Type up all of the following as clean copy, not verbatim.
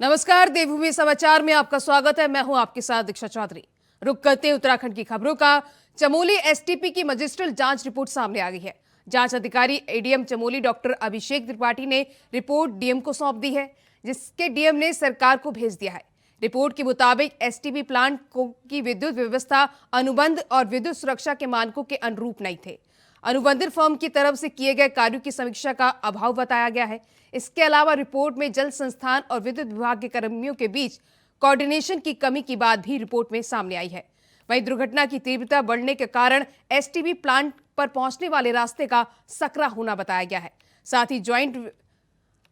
नमस्कार, देवभूमि समाचार में आपका स्वागत है। मैं हूं आपके साथ दीक्षा चौधरी। रुक करते हैं उत्तराखंड की खबरों का। चमोली एसटीपी की मजिस्ट्रियल जांच रिपोर्ट सामने आ गई है। जांच अधिकारी एडीएम चमोली डॉक्टर अभिषेक त्रिपाठी ने रिपोर्ट डीएम को सौंप दी है, जिसके डीएम ने सरकार को भेज दिया है। रिपोर्ट के मुताबिक एसटीपी प्लांट की विद्युत व्यवस्था अनुबंध और विद्युत सुरक्षा के मानकों के अनुरूप नहीं थे। अनुबंधित फर्म की तरफ से किए गए कार्यों की समीक्षा का अभाव बताया गया है। इसके अलावा रिपोर्ट में जल संस्थान और विद्युत विभाग के कर्मियों के बीच कोऑर्डिनेशन की कमी की बात भी रिपोर्ट में सामने आई है। वहीं दुर्घटना की तीव्रता बढ़ने के कारण एसटीबी प्लांट पर पहुंचने वाले रास्ते का सकरा होना बताया गया है। साथ ही ज्वाइंट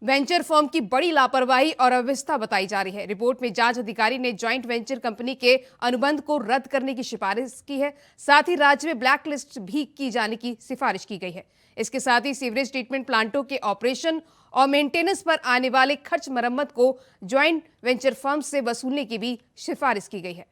वेंचर फर्म की बड़ी लापरवाही और अव्यवस्था बताई जा रही है। रिपोर्ट में जांच अधिकारी ने ज्वाइंट वेंचर कंपनी के अनुबंध को रद्द करने की सिफारिश की है। साथ ही राज्य में ब्लैक लिस्ट भी की जाने की सिफारिश की गई है। इसके साथ ही सीवरेज ट्रीटमेंट प्लांटों के ऑपरेशन और मेंटेनेंस पर आने वाले खर्च मरम्मत को ज्वाइंट वेंचर फर्म से वसूलने की भी सिफारिश की गई है।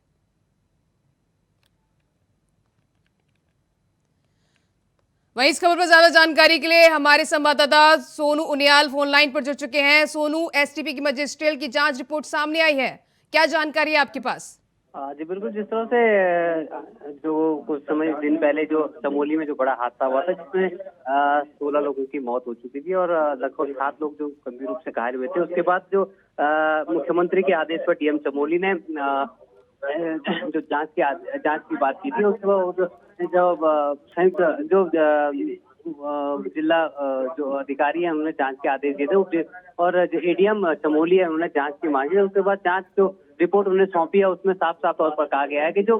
वहीं इस खबर पर ज्यादा जानकारी के लिए हमारे संवाददाता सोनू उनियाल फोन लाइन पर जुड़ चुके हैं। सोनू, एसटीपी की मजिस्ट्रियल की जांच रिपोर्ट सामने आई है, क्या जानकारी है आपके पास? जी बिल्कुल। जिस तरह से जो कुछ समय दिन पहले जो चमोली में जो बड़ा हादसा हुआ था, जिसमें 16 लोगों की मौत हो चुकी थी और लगभग 7 लोग जो गंभीर रूप से घायल हुए थे, उसके बाद जो मुख्यमंत्री के आदेश पर डीएम चमोली ने जो जांच की बात की थी, उसके बाद जब संयुक्त जो जिला जो अधिकारी है उन्होंने जांच के आदेश दिए थे और जो एडीएम चमोली है उन्होंने जांच की मांगी। उसके बाद जांच जो रिपोर्ट उन्हें सौंपी है, उसमें साफ साफ तौर पर कहा गया है कि जो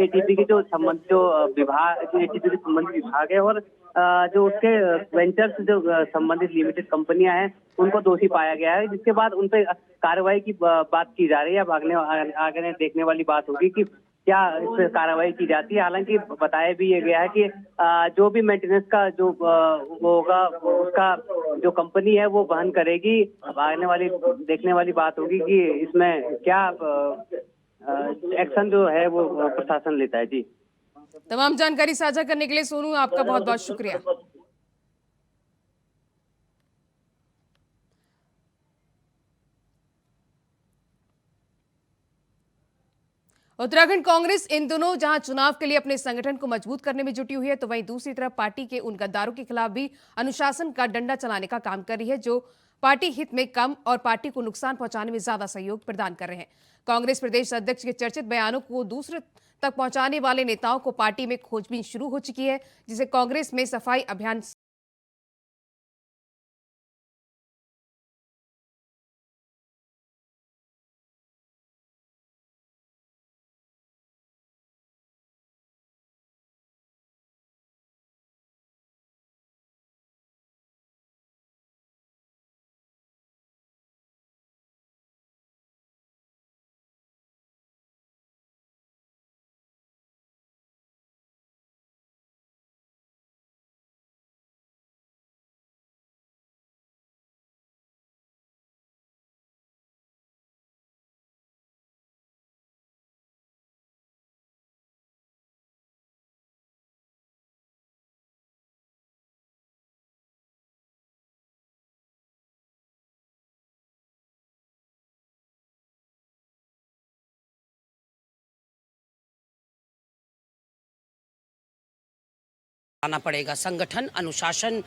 एटीपी के जो एटीपी के संबंधित विभाग है और जो उसके वेंचर से जो संबंधित लिमिटेड कंपनियां हैं उनको दोषी पाया गया है, जिसके बाद उन पर कार्रवाई की बात की जा रही है। अब आगे देखने वाली बात होगी कि क्या इस पर कार्रवाई की जाती है। हालांकि बताया भी ये गया है कि जो भी मेंटेनेंस का जो वो होगा उसका जो कंपनी है वो वहन करेगी। अब आने वाली देखने वाली बात होगी कि इसमें क्या एक्शन जो है वो प्रशासन लेता है। जी, तमाम जानकारी साझा करने के लिए सोनू आपका बहुत बहुत शुक्रिया। उत्तराखंड कांग्रेस इन दिनों जहां चुनाव के लिए अपने संगठन को मजबूत करने में जुटी हुई है, तो वहीं दूसरी तरफ पार्टी के उन गद्दारों के खिलाफ भी अनुशासन का डंडा चलाने का काम कर रही है, जो पार्टी हित में कम और पार्टी को नुकसान पहुंचाने में ज्यादा सहयोग प्रदान कर रहे हैं। कांग्रेस प्रदेश अध्यक्ष के चर्चित बयानों को दूसरे तक पहुंचाने वाले नेताओं को पार्टी में खोजबीन शुरू हो चुकी है, जिसे कांग्रेस में सफाई अभियान आना पड़ेगा। संगठन अनुशासन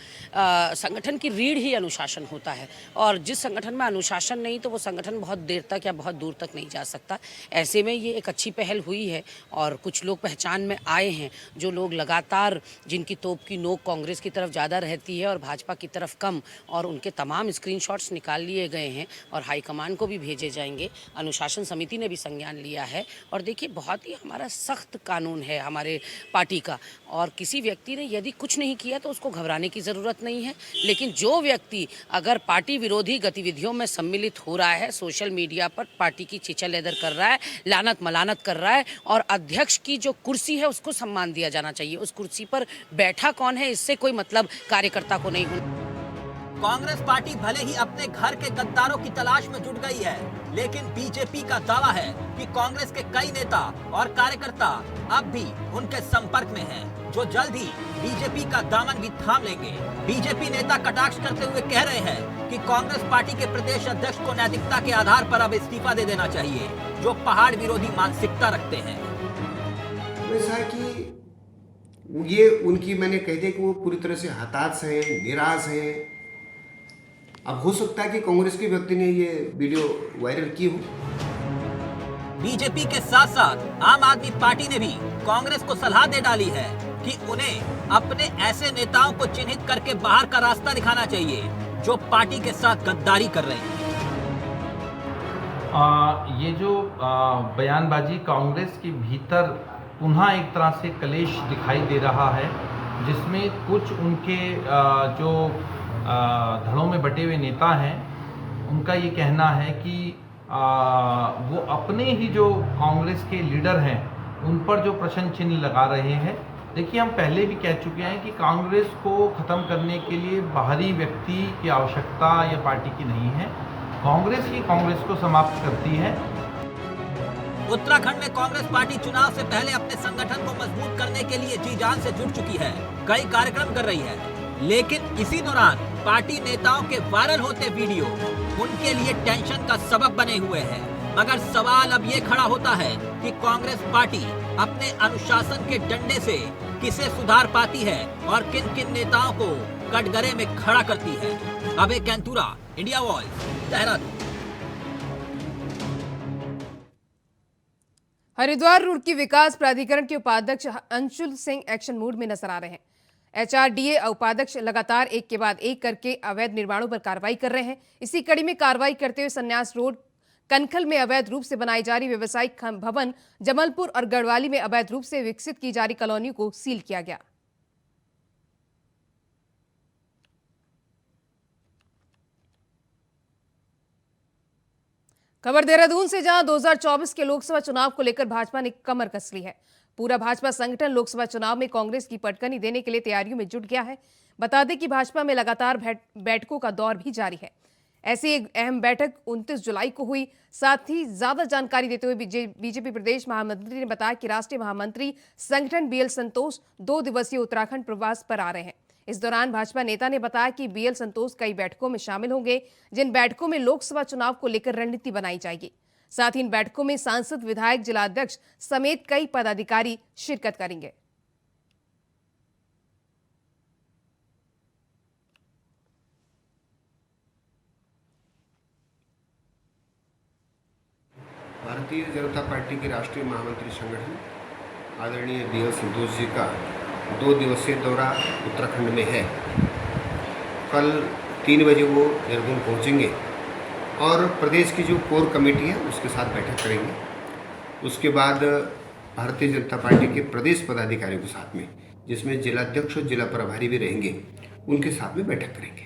संगठन की रीढ़ ही अनुशासन होता है और जिस संगठन में अनुशासन नहीं तो वो संगठन बहुत देर तक या बहुत दूर तक नहीं जा सकता। ऐसे में ये एक अच्छी पहल हुई है और कुछ लोग पहचान में आए हैं, जो लोग लगातार जिनकी तोप की नोक कांग्रेस की तरफ ज़्यादा रहती है और भाजपा की तरफ कम, और उनके तमाम स्क्रीनशॉट्स निकाल लिए गए हैं और हाईकमान को भी भेजे जाएंगे। अनुशासन समिति ने भी संज्ञान लिया है और देखिए बहुत ही हमारा सख्त कानून है हमारे पार्टी का, और किसी व्यक्ति ने यदि कुछ नहीं किया तो उसको घबराने की ज़रूरत नहीं है। लेकिन जो व्यक्ति अगर पार्टी विरोधी गतिविधियों में सम्मिलित हो रहा है, सोशल मीडिया पर पार्टी की चीचा लेदर कर रहा है, लानत मलानत कर रहा है, और अध्यक्ष की जो कुर्सी है उसको सम्मान दिया जाना चाहिए। उस कुर्सी पर बैठा कौन है इससे कोई मतलब कार्यकर्ता को नहीं होना। कांग्रेस पार्टी भले ही अपने घर के गद्दारों की तलाश में जुट गई है, लेकिन बीजेपी का दावा है कि कांग्रेस के कई नेता और कार्यकर्ता अब भी उनके संपर्क में हैं, जो जल्द ही बीजेपी का दामन भी थाम लेंगे। बीजेपी नेता कटाक्ष करते हुए कह रहे हैं कि कांग्रेस पार्टी के प्रदेश अध्यक्ष को नैतिकता के आधार पर अब इस्तीफा दे देना चाहिए, जो पहाड़ विरोधी मानसिकता रखते हैं। वैसा कि ये उनकी मैंने कह दिया कि वो पूरी तरह से हताश है, निराश है। अब हो सकता है कि कांग्रेस के व्यक्ति ने ये वीडियो वायरल की हो। बीजेपी के साथ साथ आम आदमी पार्टी ने भी कांग्रेस को सलाह दे डाली है कि उन्हें अपने ऐसे नेताओं को चिन्हित करके बाहर का रास्ता दिखाना चाहिए जो पार्टी के साथ गद्दारी कर रहे हैं। ये जो बयानबाजी कांग्रेस के भीतर पुनः एक तरह से कलेश दिखाई दे रहा है, जिसमें कुछ उनके जो धड़ों में बटे हुए नेता हैं, उनका ये कहना है कि वो अपने ही जो कांग्रेस के लीडर हैं उन पर जो प्रश्न चिन्ह लगा रहे हैं। देखिए, हम पहले भी कह चुके हैं कि कांग्रेस को ख़त्म करने के लिए बाहरी व्यक्ति की आवश्यकता या पार्टी की नहीं है, कांग्रेस ही कांग्रेस को समाप्त करती है। उत्तराखंड में कांग्रेस पार्टी चुनाव से पहले अपने संगठन को मजबूत करने के लिए जी जान से जुट चुकी है, कई कार्यक्रम कर रही है, लेकिन इसी दौरान पार्टी नेताओं के वायरल होते वीडियो उनके लिए टेंशन का सबब बने हुए हैं। मगर सवाल अब ये खड़ा होता है कि कांग्रेस पार्टी अपने अनुशासन के डंडे से किसे सुधार पाती है और किन किन नेताओं को कटघरे में खड़ा करती है। अबे कैंतुरा, इंडिया वॉइस, देहरादून। हरिद्वार रुड़की विकास प्राधिकरण के उपाध्यक्ष अंशुल सिंह एक्शन मूड में नजर आ रहे हैं। एचआरडीए उपाध्यक्ष लगातार एक के बाद एक करके अवैध निर्माणों पर कार्रवाई कर रहे हैं। इसी कड़ी में कार्रवाई करते हुए संन्यास रोड कनखल में अवैध रूप से बनाई जा रही व्यवसायिक भवन, जमलपुर और गढ़वाली में अवैध रूप से विकसित की जा रही कॉलोनियों को सील किया गया। खबर देहरादून से, जहां 2024 के लोकसभा चुनाव को लेकर भाजपा ने कमर कस ली है। पूरा भाजपा संगठन लोकसभा चुनाव में कांग्रेस की पटकनी देने के लिए तैयारियों में जुट गया है। बता दें कि भाजपा में लगातार बैठकों का दौर भी जारी है। ऐसी एक अहम बैठक 29 जुलाई को हुई। साथ ही ज्यादा जानकारी देते हुए बीजेपी प्रदेश महामंत्री ने बताया कि राष्ट्रीय महामंत्री संगठन बीएल संतोष 2 दिवसीय उत्तराखंड प्रवास पर आ रहे हैं। इस दौरान भाजपा नेता ने बताया कि बीएल संतोष कई बैठकों में शामिल होंगे, जिन बैठकों में लोकसभा चुनाव को लेकर रणनीति बनाई जाएगी। साथ ही इन बैठकों में सांसद, विधायक, जिलाध्यक्ष समेत कई पदाधिकारी शिरकत करेंगे। भारतीय जनता पार्टी के राष्ट्रीय महामंत्री संगठन आदरणीय बीएल संतोष जी का 2 दिवसीय दौरा उत्तराखंड में है। कल 3 बजे वो देहरादून पहुंचेंगे और प्रदेश की जो कोर कमेटी है उसके साथ बैठक करेंगे। उसके बाद भारतीय जनता पार्टी के प्रदेश पदाधिकारियों के साथ में, जिसमें जिलाध्यक्ष और जिला प्रभारी भी रहेंगे, उनके साथ में बैठक करेंगे।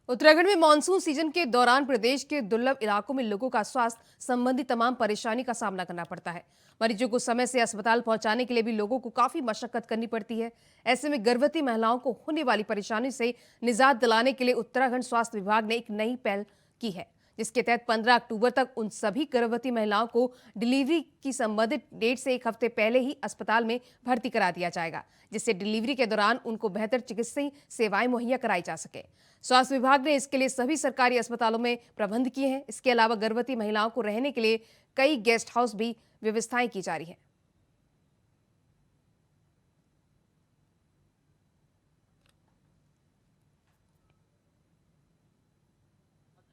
उत्तराखंड में मानसून सीजन के दौरान प्रदेश के दुर्लभ इलाकों में लोगों का स्वास्थ्य संबंधी तमाम परेशानी का सामना करना पड़ता है। मरीजों को समय से अस्पताल पहुंचाने के लिए भी लोगों को काफी मशक्कत करनी पड़ती है। ऐसे में गर्भवती महिलाओं को होने वाली परेशानी से निजात दिलाने के लिए उत्तराखंड स्वास्थ्य विभाग ने एक नई पहल की है, जिसके तहत 15 अक्टूबर तक उन सभी गर्भवती महिलाओं को डिलीवरी की संबंधित डेट से 1 हफ्ते पहले ही अस्पताल में भर्ती करा दिया जाएगा, जिससे डिलीवरी के दौरान उनको बेहतर चिकित्सीय सेवाएं मुहैया कराई जा सके। स्वास्थ्य विभाग ने इसके लिए सभी सरकारी अस्पतालों में प्रबंध किए हैं। इसके अलावा गर्भवती महिलाओं को रहने के लिए कई गेस्ट हाउस भी व्यवस्थाएं की जा रही हैं।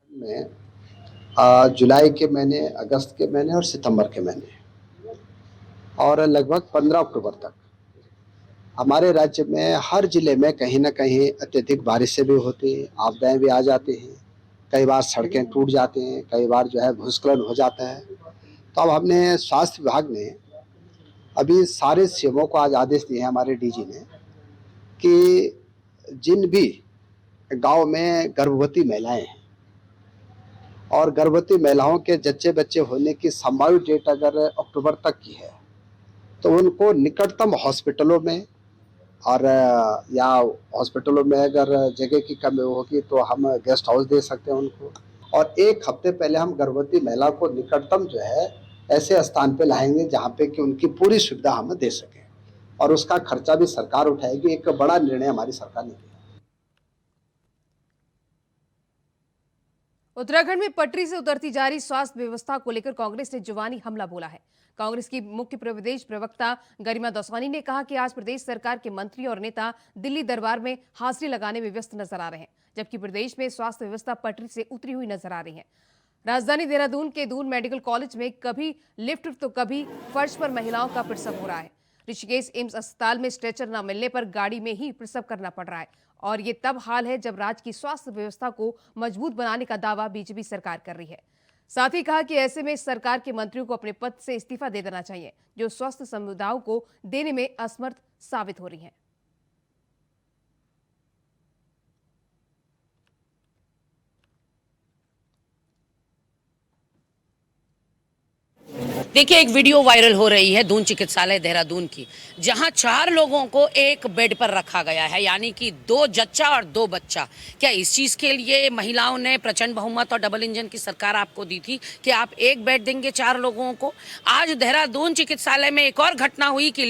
में जुलाई के महीने, अगस्त के महीने और सितंबर के महीने और लगभग 15 अक्टूबर तक हमारे राज्य में हर जिले में कहीं ना कहीं अत्यधिक बारिशें भी होती हैं, आपदाएं भी आ जाती हैं। कई बार सड़कें टूट जाती हैं, कई बार जो है भूस्खलन हो जाता है। तो अब हमने स्वास्थ्य विभाग ने अभी सारे सीएमओ को आज आदेश दिए हैं, हमारे डीजी ने, कि जिन भी गांव में गर्भवती महिलाएं हैं और गर्भवती महिलाओं के जच्चे बच्चे होने की संभावित डेट अगर अक्टूबर तक की है, तो उनको निकटतम हॉस्पिटलों में और या हॉस्पिटलों में अगर जगह की कमी होगी तो हम गेस्ट हाउस दे सकते हैं उनको। और एक हफ्ते पहले हम गर्भवती महिला को निकटतम जो है ऐसे स्थान पे लाएंगे जहाँ पे कि उनकी पूरी सुविधा हम दे सकें, और उसका खर्चा भी सरकार उठाएगी। एक बड़ा निर्णय हमारी सरकार ने लिया। उत्तराखंड में पटरी से उतरती जा रही स्वास्थ्य व्यवस्था को लेकर कांग्रेस ने जुबानी हमला बोला है। कांग्रेस की मुख्य प्रदेश प्रवक्ता गरिमा दौसानी ने कहा कि आज प्रदेश सरकार के मंत्री और नेता दिल्ली दरबार में हाजिरी लगाने में व्यस्त नजर आ रहे हैं, जबकि प्रदेश में स्वास्थ्य व्यवस्था पटरी से उतरी हुई नजर आ रही है। राजधानी देहरादून के दून मेडिकल कॉलेज में कभी लिफ्ट तो कभी फर्श पर महिलाओं का प्रसव हो रहा है। ऋषिकेश एम्स अस्पताल में स्ट्रेचर न मिलने पर गाड़ी में ही प्रसव करना पड़ रहा है, और ये तब हाल है जब राज्य की स्वास्थ्य व्यवस्था को मजबूत बनाने का दावा बीजेपी सरकार कर रही है। साथ ही कहा कि ऐसे में सरकार के मंत्रियों को अपने पद से इस्तीफा दे देना चाहिए, जो स्वस्थ समुदायों को देने में असमर्थ साबित हो रही हैं। देखिए, एक वीडियो वायरल हो रही है दून चिकित्सालय देहरादून की, जहां 4 लोगों को एक बेड पर रखा गया है, यानी कि 2 जच्चा और 2 बच्चा। क्या इस चीज के लिए महिलाओं ने प्रचंड बहुमत और डबल इंजन की सरकार आपको दी थी कि आप एक बेड देंगे 4 लोगों को? आज देहरादून चिकित्सालय में एक और घटना हुई कि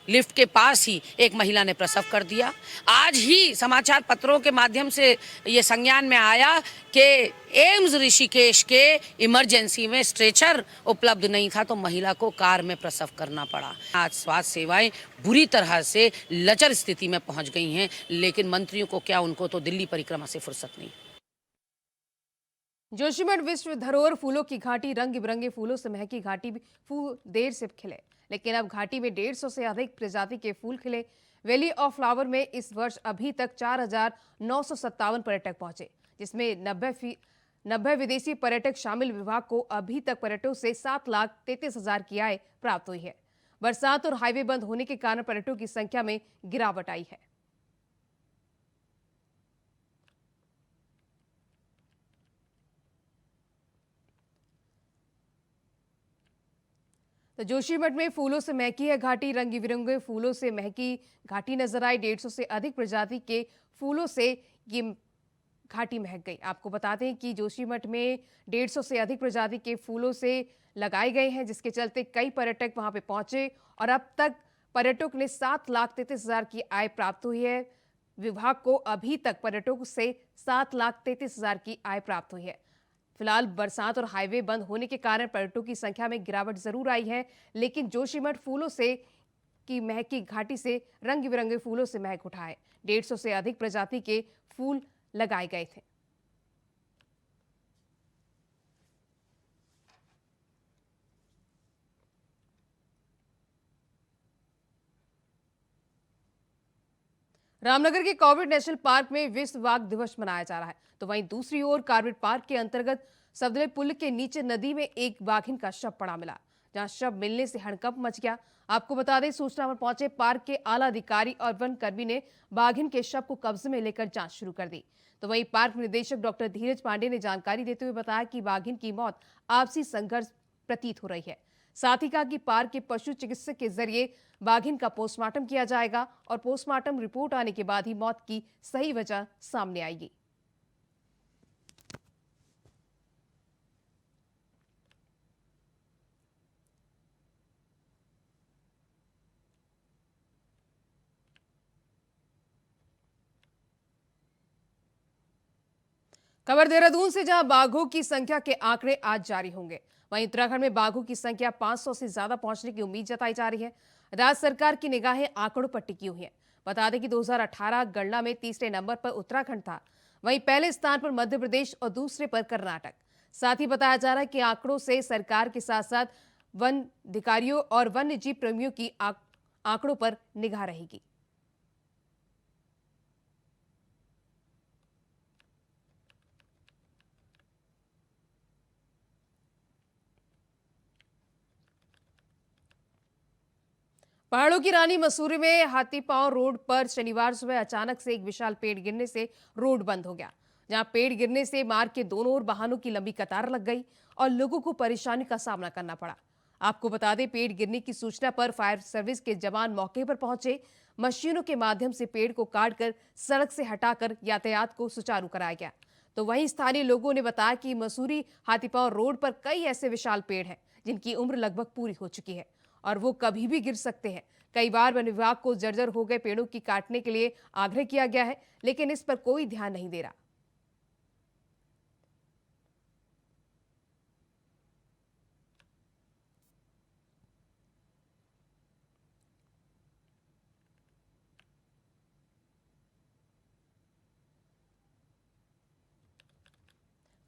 लिफ्ट के पास ही एक महिला ने प्रसव कर दिया। आज ही समाचार पत्रों के माध्यम से ये संज्ञान में आया कि एम्स ऋषिकेश के इमरजेंसी में स्ट्रेचर उपलब्ध नहीं था, तो महिला को कार में प्रसव करना पड़ा। आज स्वास्थ्य सेवाएं बुरी तरह से लचर स्थिति में पहुंच गई हैं, लेकिन मंत्रियों को क्या, उनको तो दिल्ली परिक्रमा से फुर्सत नहीं। जोशीमठ विश्व धरोहर फूलों की घाटी रंग बिरंगे फूलों से महकी घाटी भी देर से खिले, लेकिन अब घाटी में 150 से अधिक प्रजाति के फूल खिले। वैली ऑफ फ्लावर में इस वर्ष अभी तक 4,957 पर्यटक पहुंचे, जिसमें 90 विदेशी पर्यटक शामिल। विभाग को अभी तक पर्यटकों से 7,33,000 की आय प्राप्त हुई है। बरसात और हाईवे बंद होने के कारण पर्यटकों की संख्या में गिरावट आई है। तो जोशीमठ में फूलों से महकी है घाटी, रंग बिरंगे फूलों से महकी घाटी नजर आई। 150 से अधिक प्रजाति के फूलों से ये घाटी महक गई। आपको बता दें कि जोशीमठ में 150 से अधिक प्रजाति के फूलों से लगाए गए हैं, जिसके चलते कई पर्यटक वहां पे पहुंचे और अब तक पर्यटक ने 7,33,000 की आय प्राप्त हुई है। विभाग को अभी तक पर्यटकों से 7,33,000 की आय प्राप्त हुई है। फिलहाल बरसात और हाईवे बंद होने के कारण पर्यटकों की संख्या में गिरावट जरूर आई है, लेकिन जोशीमठ फूलों से की महकी घाटी से रंग बिरंगे फूलों से महक उठा है। 150 से अधिक प्रजाति के फूल लगाए गए थे। रामनगर के कॉर्बेट नेशनल पार्क में विश्व बाघ दिवस मनाया जा रहा है, तो वहीं दूसरी ओर कॉर्बेट पार्क के अंतर्गत सदले पुल के नीचे नदी में एक बाघिन का शव पड़ा मिला, जहां शव मिलने से हड़कंप मच गया। आपको बता दें, सूचना पर पहुंचे पार्क के आला अधिकारी और वन कर्मी ने बाघिन के शव को कब्जे में लेकर जांच शुरू कर दी। तो वहीं पार्क निदेशक डॉक्टर धीरज पांडे ने जानकारी देते हुए बताया कि बाघिन की मौत आपसी संघर्ष प्रतीत हो रही है। साथ ही कहा कि पार्क के पशु चिकित्सक के जरिए बाघिन का पोस्टमार्टम किया जाएगा और पोस्टमार्टम रिपोर्ट आने के बाद ही मौत की सही वजह सामने आएगी। खबर देहरादून से, जहां बाघों की संख्या के आंकड़े आज जारी होंगे। वहीं उत्तराखंड में बाघों की संख्या 500 से ज्यादा पहुंचने की उम्मीद जताई जा रही है। राज्य सरकार की निगाहें आंकड़ों पर टिकी हुई हैं। बता दें कि 2018 गणना में तीसरे नंबर पर उत्तराखंड था, वहीं पहले स्थान पर मध्य प्रदेश और दूसरे पर कर्नाटक। साथ ही बताया जा रहा है कि आंकड़ों से सरकार के साथ साथ वन अधिकारियों और वन्य जीव प्रेमियों की आंकड़ों पर निगाह रहेगी। पहाड़ों की रानी मसूरी में हाथीपांव रोड पर शनिवार सुबह अचानक से एक विशाल पेड़ गिरने से रोड बंद हो गया, जहां पेड़ गिरने से मार्ग के दोनों ओर वाहनों की लंबी कतार लग गई और लोगों को परेशानी का सामना करना पड़ा। आपको बता दें, पेड़ गिरने की सूचना पर फायर सर्विस के जवान मौके पर पहुंचे। मशीनों के माध्यम से पेड़ को काटकर सड़क से हटाकर यातायात को सुचारू कराया गया। तो वहीं स्थानीय लोगों ने बताया कि मसूरी हाथीपांव रोड पर कई ऐसे विशाल पेड़ हैं जिनकी उम्र लगभग पूरी हो चुकी है और वो कभी भी गिर सकते हैं। कई बार वन विभाग को जर्जर हो गए पेड़ों की काटने के लिए आग्रह किया गया है, लेकिन इस पर कोई ध्यान नहीं दे रहा।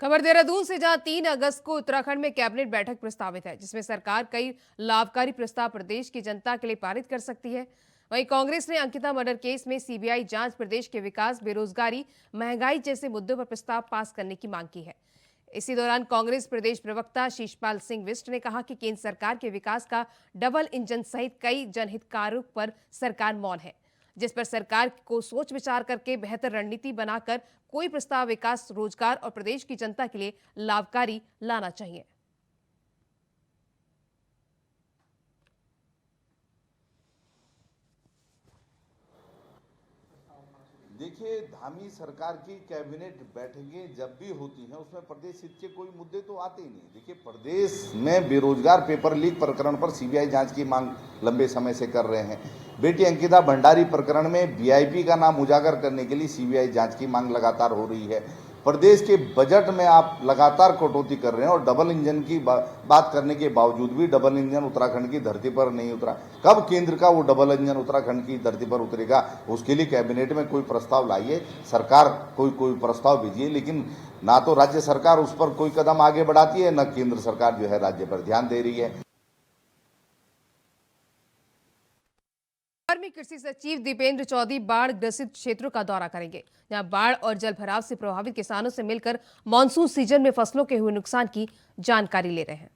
खबर देहरादून से, जहां 3 अगस्त को उत्तराखंड में कैबिनेट बैठक प्रस्तावित है, जिसमें सरकार कई लाभकारी प्रस्ताव प्रदेश की जनता के लिए पारित कर सकती है। वहीं कांग्रेस ने अंकिता मर्डर केस में सीबीआई जांच, प्रदेश के विकास, बेरोजगारी, महंगाई जैसे मुद्दों पर प्रस्ताव पास करने की मांग की है। इसी दौरान कांग्रेस प्रदेश प्रवक्ता शीशपाल सिंह बिष्ट ने कहा कि केंद्र सरकार के विकास का डबल इंजन सहित कई जनहित कार्यों पर सरकार मौन है, जिस पर सरकार को सोच विचार करके बेहतर रणनीति बनाकर कोई प्रस्ताव विकास, रोजगार और प्रदेश की जनता के लिए लाभकारी लाना चाहिए। देखिए, धामी सरकार की कैबिनेट बैठकें जब भी होती हैं उसमें प्रदेश हित के कोई मुद्दे तो आते ही नहीं। देखिए, प्रदेश में बेरोजगार पेपर लीक प्रकरण पर सीबीआई जांच की मांग लंबे समय से कर रहे हैं। बेटी अंकिता भंडारी प्रकरण में वीआईपी का नाम उजागर करने के लिए सीबीआई जांच की मांग लगातार हो रही है। प्रदेश के बजट में आप लगातार कटौती कर रहे हैं और डबल इंजन की बात करने के बावजूद भी डबल इंजन उत्तराखंड की धरती पर नहीं उतरा। कब केंद्र का वो डबल इंजन उत्तराखंड की धरती पर उतरेगा, उसके लिए कैबिनेट में कोई प्रस्ताव लाइए, सरकार कोई प्रस्ताव भेजिए, लेकिन ना तो राज्य सरकार उस पर कोई कदम आगे बढ़ाती है, न केंद्र सरकार जो है राज्य पर ध्यान दे रही है। में कृषि सचिव दीपेंद्र चौधरी बाढ़ ग्रसित क्षेत्रों का दौरा करेंगे, जहां बाढ़ और जल भराव से प्रभावित किसानों से मिलकर मानसून सीजन में फसलों के हुए नुकसान की जानकारी ले रहे हैं।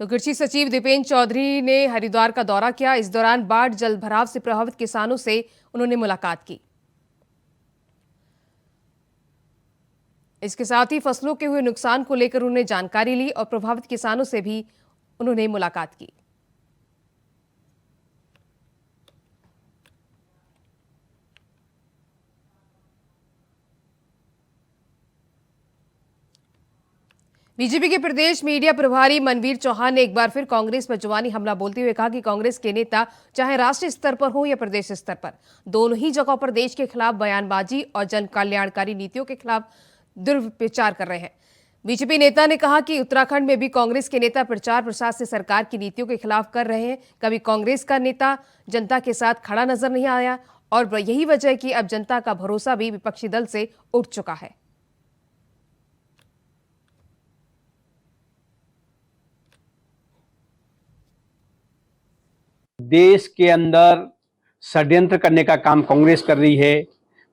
तो कृषि सचिव दीपेंद्र चौधरी ने हरिद्वार का दौरा किया। इस दौरान बाढ़ जल भराव से प्रभावित किसानों से उन्होंने मुलाकात की। इसके साथ ही फसलों के हुए नुकसान को लेकर उन्होंने जानकारी ली और प्रभावित किसानों से भी उन्होंने मुलाकात की। बीजेपी के प्रदेश मीडिया प्रभारी मनवीर चौहान ने एक बार फिर कांग्रेस पर जुबानी हमला बोलते हुए कहा कि कांग्रेस के नेता चाहे राष्ट्रीय स्तर पर हो या प्रदेश स्तर पर, दोनों ही जगहों पर देश के खिलाफ बयानबाजी और जन कल्याणकारी नीतियों के खिलाफ दुष्प्रचार कर रहे हैं। बीजेपी नेता ने कहा कि उत्तराखंड में भी कांग्रेस के नेता प्रचार प्रसार से सरकार की नीतियों के खिलाफ कर रहे हैं। कभी कांग्रेस का नेता जनता के साथ खड़ा नजर नहीं आया और यही वजह है कि अब जनता का भरोसा भी विपक्षी दल से उठ चुका है। देश के अंदर षड्यंत्र करने का काम कांग्रेस कर रही है।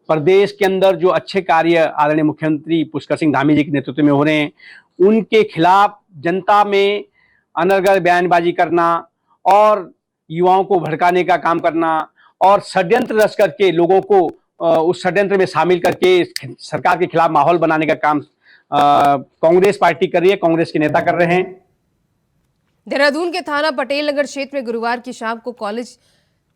प्रदेश के अंदर जो अच्छे कार्य आदरणीय मुख्यमंत्री पुष्कर सिंह धामी जी के नेतृत्व में हो रहे हैं, उनके खिलाफ जनता में अनर्गल बयानबाजी करना और युवाओं को भड़काने का काम करना और षड्यंत्र रच करके लोगों को उस षड्यंत्र में शामिल करके सरकार के खिलाफ माहौल बनाने का काम कांग्रेस पार्टी कर रही है, कांग्रेस के नेता कर रहे हैं। देहरादून के थाना पटेल नगर क्षेत्र में गुरुवार की शाम को कॉलेज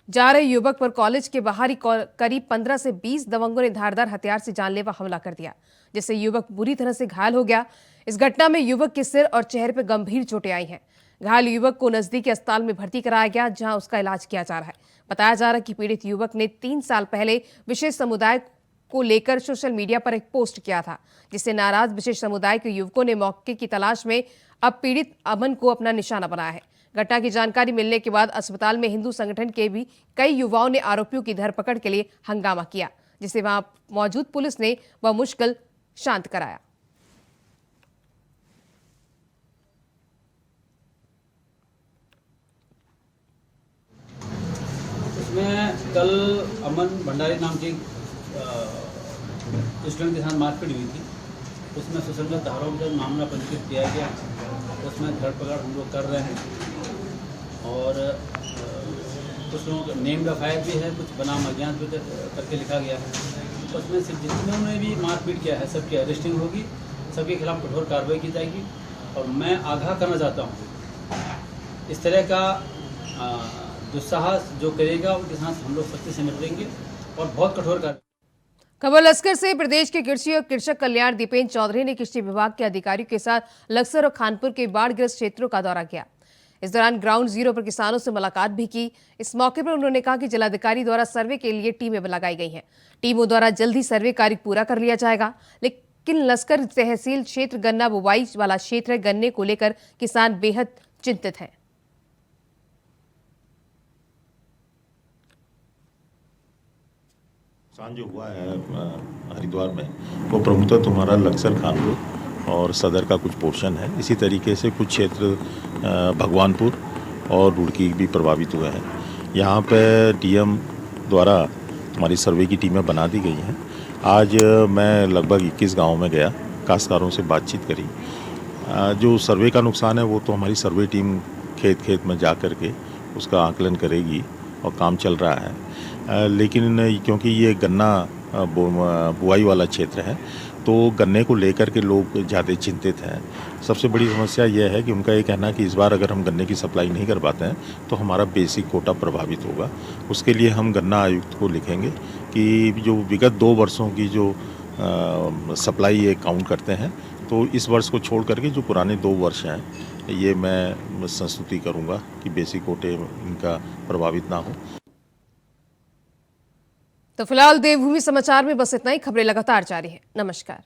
जा रहे युवक पर कॉलेज के बाहर ही करीब 15 से 20 दबंगों ने धारदार हथियार से जानलेवा हमला कर दिया, जिससे युवक बुरी तरह से घायल हो गया। इस घटना में युवक के सिर और चेहरे पर गंभीर चोटें आई हैं। घायल युवक को नजदीकी अस्पताल में भर्ती कराया गया, जहां उसका इलाज किया जा रहा है। बताया जा रहा है कि पीड़ित युवक ने 3 साल पहले विशेष समुदाय को लेकर सोशल मीडिया पर एक पोस्ट किया था, जिससे नाराज विशेष समुदाय के युवकों ने मौके की तलाश में अब पीड़ित अमन को अपना निशाना बनाया है। घटना की जानकारी मिलने के बाद अस्पताल में हिंदू संगठन के भी कई युवाओं ने आरोपियों की धरपकड़ के लिए हंगामा किया, जिसे वहां मौजूद पुलिस ने वह मुश्किल शांत कराया। इसमें कल अमन भंडारी नाम की स्टूडेंट के साथ मारपीट हुई थी। उसमें सुसंगत धाराओं में मामला पंजीकृत किया गया, उसमें धरपकड़ हम लोग कर रहे हैं और कुछ लोगों का नेम एफ भी है, कुछ बनाम अज्ञात भी करके लिखा गया है। तो उसमें से जितने भी मारपीट किया है सबकी अरेस्टिंग होगी, सबके खिलाफ कठोर कार्रवाई की जाएगी। और मैं आगाह करना चाहता हूँ, इस तरह का दुस्साहस जो करेगा उनके साथ हम लोग सख्ती से निपटेंगे और बहुत कठोर कार्रवाई। खबर लश्कर से। प्रदेश के कृषि और कृषक कल्याण दीपेंद्र चौधरी ने कृषि विभाग के अधिकारियों के साथ लक्सर और खानपुर के बाढ़ग्रस्त क्षेत्रों का दौरा किया। इस दौरान ग्राउंड जीरो पर किसानों से मुलाकात भी की। इस मौके पर उन्होंने कहा कि जिलाधिकारी द्वारा सर्वे के लिए टीमें लगाई गई हैं। टीमों द्वारा जल्द ही सर्वे कार्य पूरा कर लिया जाएगा। लेकिन लश्कर तहसील क्षेत्र गन्ना बुवाई वाला क्षेत्र है। गन्ने को लेकर किसान बेहद चिंतित हैं। नुकसान जो हुआ है हरिद्वार में वो प्रमुखतः तुम्हारा लक्सर, खानपुर और सदर का कुछ पोर्शन है। इसी तरीके से कुछ क्षेत्र भगवानपुर और रुड़की भी प्रभावित हुए हैं। यहाँ पे डीएम द्वारा तुम्हारी सर्वे की टीमें बना दी गई हैं। आज मैं लगभग 21 गाँव में गया, काश्तकारों से बातचीत करी। जो सर्वे का नुकसान है वो तो हमारी सर्वे टीम खेत खेत में जा कर के उसका आकलन करेगी और काम चल रहा है। लेकिन क्योंकि ये गन्ना बुआई वाला क्षेत्र है तो गन्ने को लेकर के लोग ज़्यादा चिंतित हैं। सबसे बड़ी समस्या यह है कि उनका ये कहना है कि इस बार अगर हम गन्ने की सप्लाई नहीं कर पाते हैं तो हमारा बेसिक कोटा प्रभावित होगा। उसके लिए हम गन्ना आयुक्त को लिखेंगे कि जो विगत 2 वर्षों की जो सप्लाई ये काउंट करते हैं तो इस वर्ष को छोड़ करके जो पुराने 2 वर्ष हैं ये मैं संस्तुति करूँगा कि बेसिक कोटे इनका प्रभावित ना हो। तो फिलहाल देवभूमि समाचार में बस इतना ही। खबरें लगातार जारी हैं। नमस्कार।